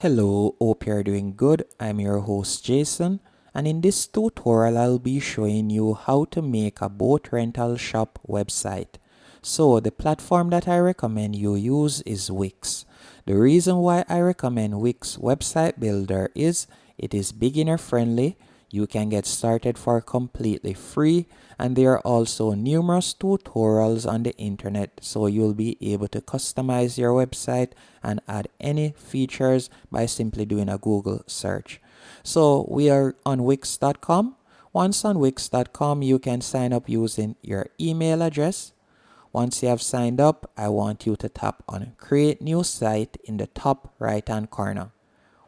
Hello, hope you're doing good. I'm your host Jason, and in this tutorial I'll be showing you how to make a boat rental shop website. So the platform that I recommend you use is Wix. The reason why I recommend Wix Website Builder is it is beginner friendly. You can get started for completely free, and there are also numerous tutorials on the internet, so you'll be able to customize your website and add any features by simply doing a Google search. So we are on Wix.com. Once on Wix.com, you can sign up using your email address. Once you have signed up, I want you to tap on Create New Site in the top right hand corner.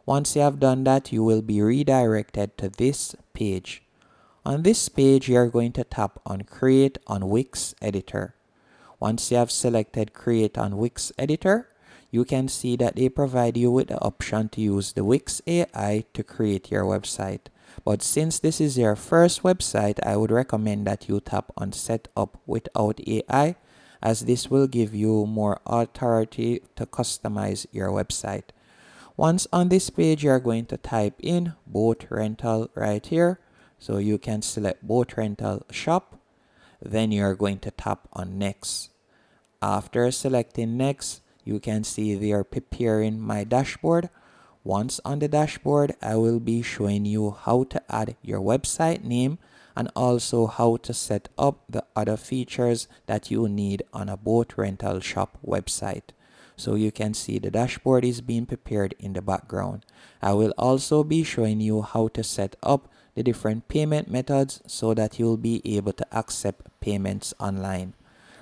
Once you have done that, you will be redirected to this page. On this page, you are going to tap on Create on Wix Editor. Once you have selected Create on Wix Editor, you can see that they provide you with the option to use the Wix AI to create your website. But since this is your first website, I would recommend that you tap on Set Up Without AI, as this will give you more authority to customize your website. Once on this page, you're going to type in boat rental right here. So you can select boat rental shop. Then you're going to tap on next. After selecting next, you can see they are preparing my dashboard. Once on the dashboard, I will be showing you how to add your website name and also how to set up the other features that you need on a boat rental shop website. So you can see the dashboard is being prepared in the background. I will also be showing you how to set up the different payment methods so that you'll be able to accept payments online.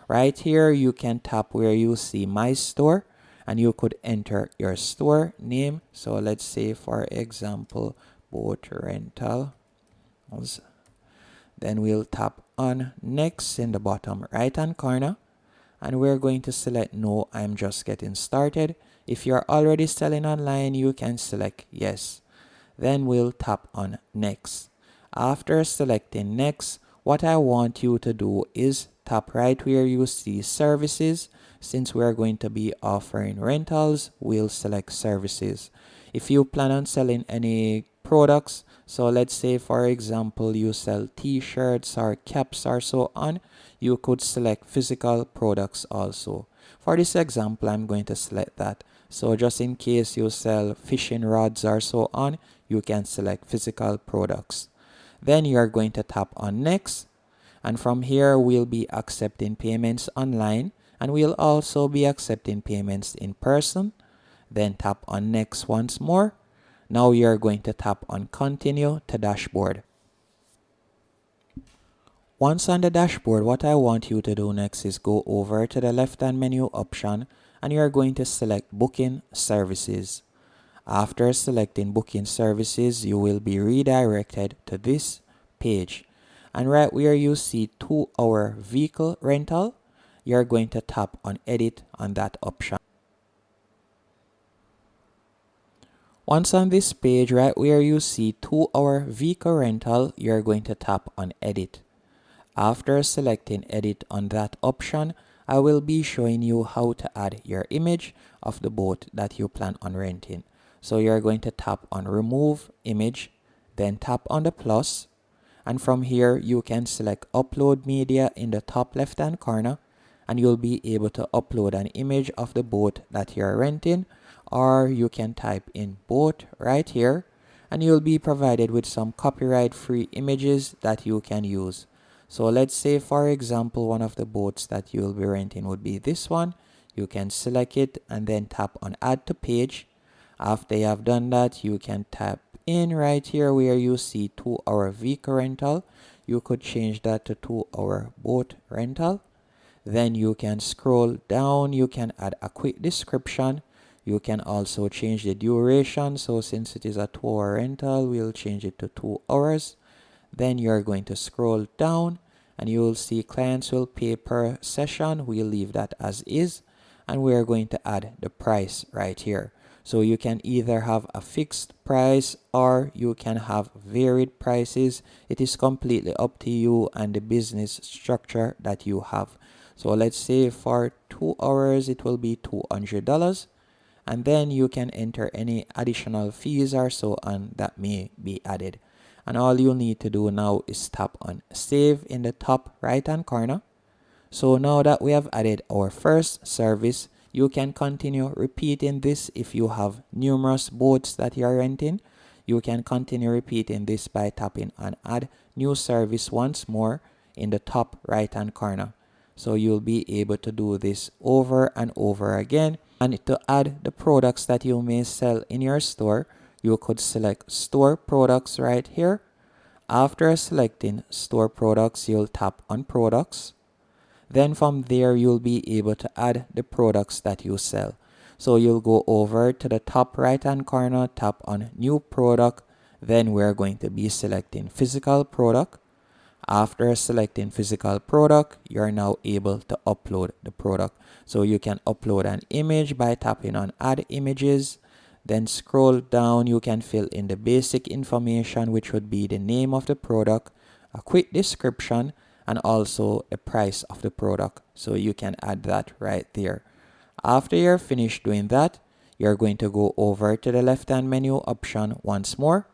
Right here, you can tap where you see My Store and you could enter your store name. So let's say, for example, Boat Rental. Then we'll tap on Next in the bottom right hand corner. And we're going to select No, I'm just getting started. If you're already selling online, you can select Yes. Then we'll tap on Next. After selecting Next, what I want you to do is tap right where you see Services. Since we're going to be offering rentals, we'll select Services. If you plan on selling any products, so let's say for example you sell t-shirts or caps or so on, you could select physical products also. For this example, I'm going to select that. So just in case you sell fishing rods or so on, you can select physical products. Then you are going to tap on next. And from here, we'll be accepting payments online, and we'll also be accepting payments in person. Then tap on next once more. Now you're going to tap on continue to dashboard. Once on the dashboard, what I want you to do next is go over to the left hand menu option and you're going to select booking services. After selecting booking services, you will be redirected to this page. And right where you see 2-hour vehicle rental, you're going to tap on edit on that option. Once on this page, right where you see 2-hour vehicle rental, you're going to tap on edit. After selecting edit on that option, I will be showing you how to add your image of the boat that you plan on renting. So you're going to tap on remove image, then tap on the plus, and from here you can select upload media in the top left hand corner, and you'll be able to upload an image of the boat that you're renting, or you can type in boat right here and you'll be provided with some copyright free images that you can use. So let's say for example one of the boats that you'll be renting would be this one. You can select it and then tap on add to page. After you have done that, you can tap in right here where you see 2-hour vehicle rental. You could change that to 2-hour boat rental. Then you can scroll down, you can add a quick description. You can also change the duration. So since it is a 2-hour rental, we'll change it to 2 hours. Then you're going to scroll down and you will see clients will pay per session. We'll leave that as is. And we're going to add the price right here. So you can either have a fixed price or you can have varied prices. It is completely up to you and the business structure that you have. So let's say for 2 hours, it will be $200. and then you can enter any additional fees or so on that may be added. And all you need to do now is tap on save in the top right hand corner. So now that we have added our first service, you can continue repeating this if you have numerous boats that you are renting. You can continue repeating this by tapping on add new service once more in the top right hand corner. So you'll be able to do this over and over again. And to add the products that you may sell in your store, you could select store products right here. After selecting store products, you'll tap on products. Then from there, you'll be able to add the products that you sell. So you'll go over to the top right hand corner, tap on new product. Then we're going to be selecting physical product. After selecting physical product, you're now able to upload the product. So you can upload an image by tapping on add images. Then scroll down, you can fill in the basic information, which would be the name of the product, a quick description, and also the price of the product. So you can add that right there. After you're finished doing that, you're going to go over to the left hand menu option once more.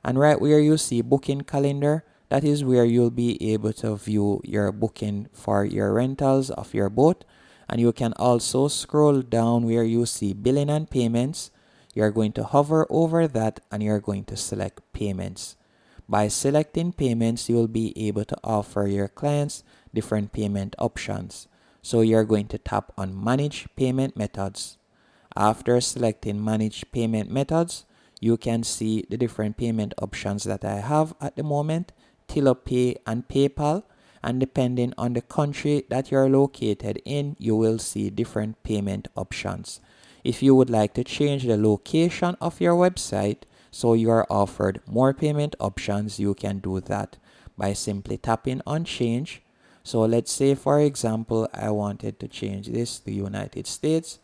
And right where you see booking calendar, that is where you'll be able to view your booking for your rentals of your boat. And you can also scroll down where you see billing and payments. You're going to hover over that and you're going to select payments. By selecting payments, you'll be able to offer your clients different payment options. So you're going to tap on manage payment methods. After selecting manage payment methods, you can see the different payment options that I have at the moment, TiloPay and PayPal. And depending on the country that you're located in, you will see different payment options. If you would like to change the location of your website so you are offered more payment options, you can do that by simply tapping on change. So let's say, for example, I wanted to change this to United States.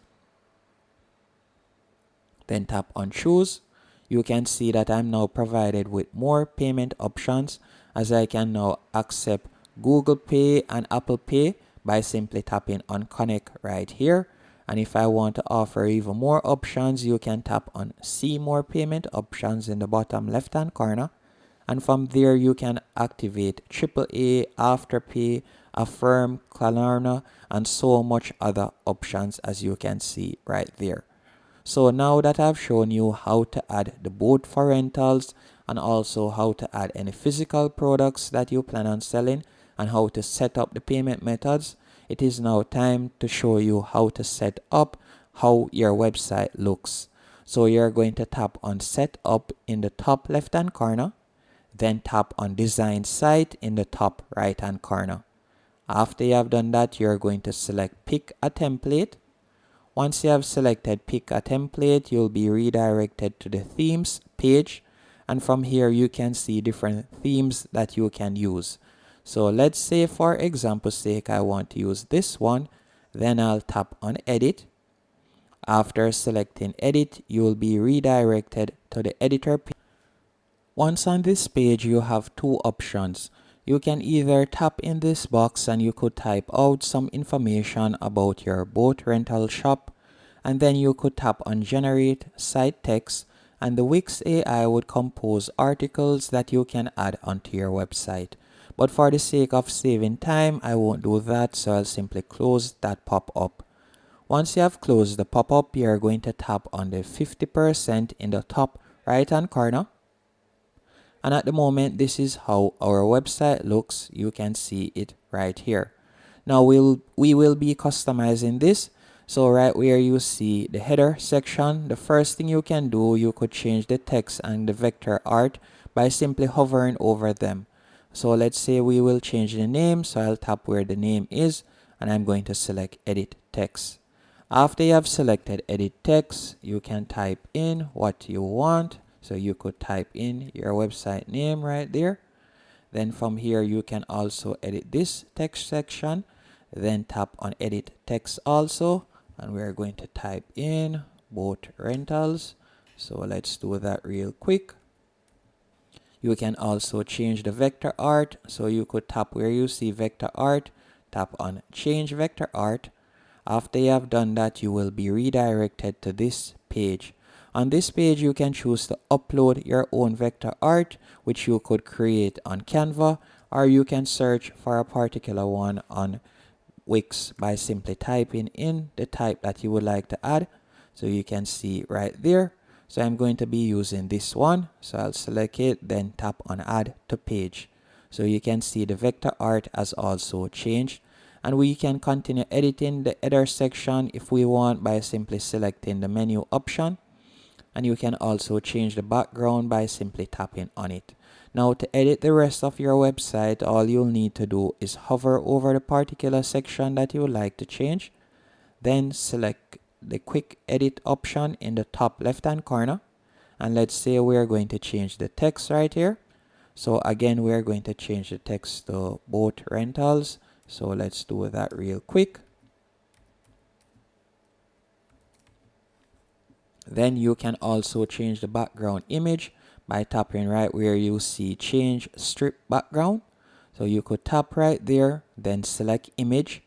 Then tap on choose. You can see that I'm now provided with more payment options, as I can now accept Google Pay and Apple Pay by simply tapping on connect right here. And if I want to offer even more options, you can tap on see more payment options in the bottom left hand corner. And from there, you can activate AAA, Afterpay, Affirm, Klarna, and so much other options, as you can see right there. So now that I've shown you how to add the boat for rentals and also how to add any physical products that you plan on selling and how to set up the payment methods, it is now time to show you how to set up how your website looks. So you're going to tap on set up in the top left hand corner, then tap on design site in the top right hand corner. After you have done that, you're going to select pick a template. Once you have selected pick a template, you'll be redirected to the themes page. And from here, you can see different themes that you can use. So let's say, for example's sake, I want to use this one. Then I'll tap on edit. After selecting edit, you will be redirected to the editor page. Once on this page, you have two options. You can either tap in this box and you could type out some information about your boat rental shop, and then you could tap on generate site text, and the Wix AI would compose articles that you can add onto your website. But for the sake of saving time, I won't do that, so I'll simply close that pop-up. Once you have closed the pop-up, you're going to tap on the 50% in the top right hand corner. And at the moment, this is how our website looks. You can see it right here. Now we will be customizing this. So right where you see the header section, the first thing you can do, you could change the text and the vector art by simply hovering over them. So let's say we will change the name. So I'll tap where the name is and I'm going to select edit text. After you have selected edit text, you can type in what you want. So you could type in your website name right there. Then from here, you can also edit this text section. Then tap on edit text also. And we're going to type in boat rentals. So let's do that real quick. You can also change the vector art. So you could tap where you see vector art. Tap on change vector art. After you have done that, you will be redirected to this page. On this page, you can choose to upload your own vector art, which you could create on Canva, or you can search for a particular one on Wix by simply typing in the type that you would like to add. So you can see right there. So I'm going to be using this one. So I'll select it, then tap on add to page. So you can see the vector art has also changed. And we can continue editing the header section if we want by simply selecting the menu option. And you can also change the background by simply tapping on it. Now to edit the rest of your website, all you'll need to do is hover over the particular section that you would like to change. Then select the quick edit option in the top left hand corner. And let's say we're going to change the text right here. So again, we're going to change the text to boat rentals. So let's do that real quick. Then you can also change the background image by tapping right where you see change strip background. So you could tap right there, then select image.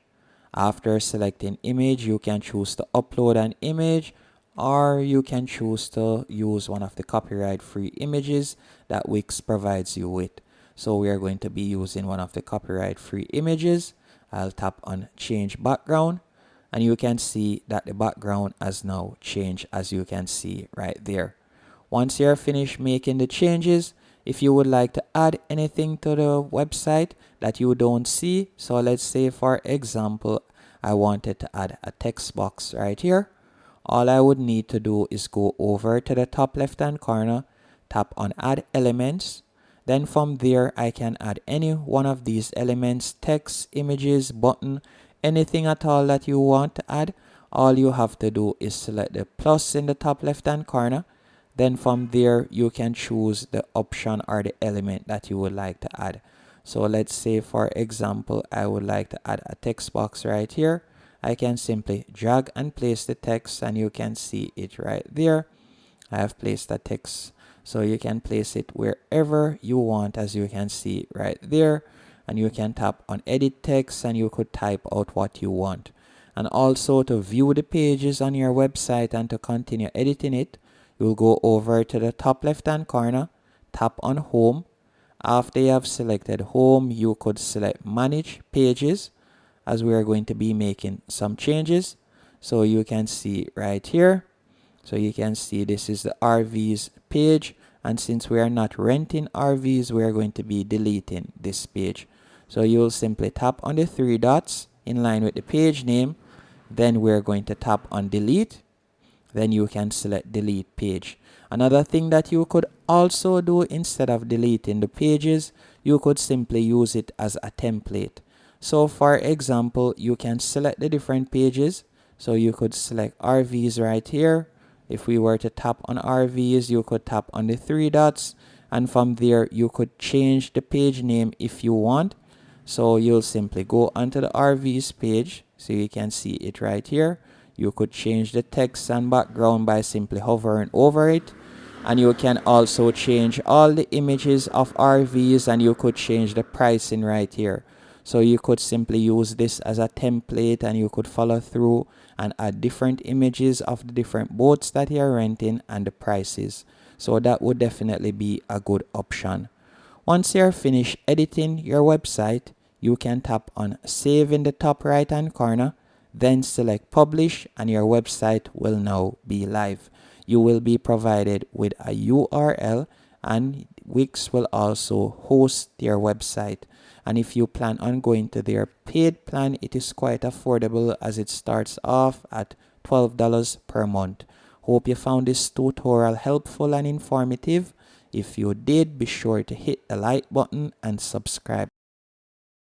After selecting image, you can choose to upload an image, or you can choose to use one of the copyright free images that Wix provides you with. So we are going to be using one of the copyright free images. I'll tap on change background, and you can see that the background has now changed, as you can see right there. Once you're finished making the changes, if you would like to add anything to the website that you don't see, so let's say for example I wanted to add a text box right here, all I would need to do is go over to the top left hand corner, tap on add elements. Then from there I can add any one of these elements, text, images, button, anything at all that you want to add. All you have to do is select the plus in the top left hand corner. Then from there you can choose the option or the element that you would like to add. So let's say for example I would like to add a text box right here. I can simply drag and place the text, and you can see it right there. I have placed the text, so you can place it wherever you want, as you can see right there. And you can tap on edit text and you could type out what you want. And also to view the pages on your website and to continue editing it, you'll go over to the top left hand corner, tap on home. After you have selected home, you could select manage pages, as we are going to be making some changes. So you can see right here. So you can see this is the RVs page, and since we are not renting RVs, we are going to be deleting this page. So you'll simply tap on the three dots in line with the page name. Then we're going to tap on delete. Then you can select delete page. Another thing that you could also do, instead of deleting the pages, you could simply use it as a template. So for example, you can select the different pages. So you could select RVs right here. If we were to tap on RVs, you could tap on the three dots, and from there you could change the page name if you want. So you'll simply go onto the RVs page. So you can see it right here. You could change the text and background by simply hovering over it. And you can also change all the images of RVs, and you could change the pricing right here. So you could simply use this as a template, and you could follow through and add different images of the different boats that you're renting and the prices. So that would definitely be a good option. Once you're finished editing your website, you can tap on save in the top right hand corner, then select publish, and your website will now be live. You will be provided with a URL, and Wix will also host your website. And if you plan on going to their paid plan, it is quite affordable, as it starts off at $12 per month. Hope you found this tutorial helpful and informative. If you did, be sure to hit the like button and subscribe.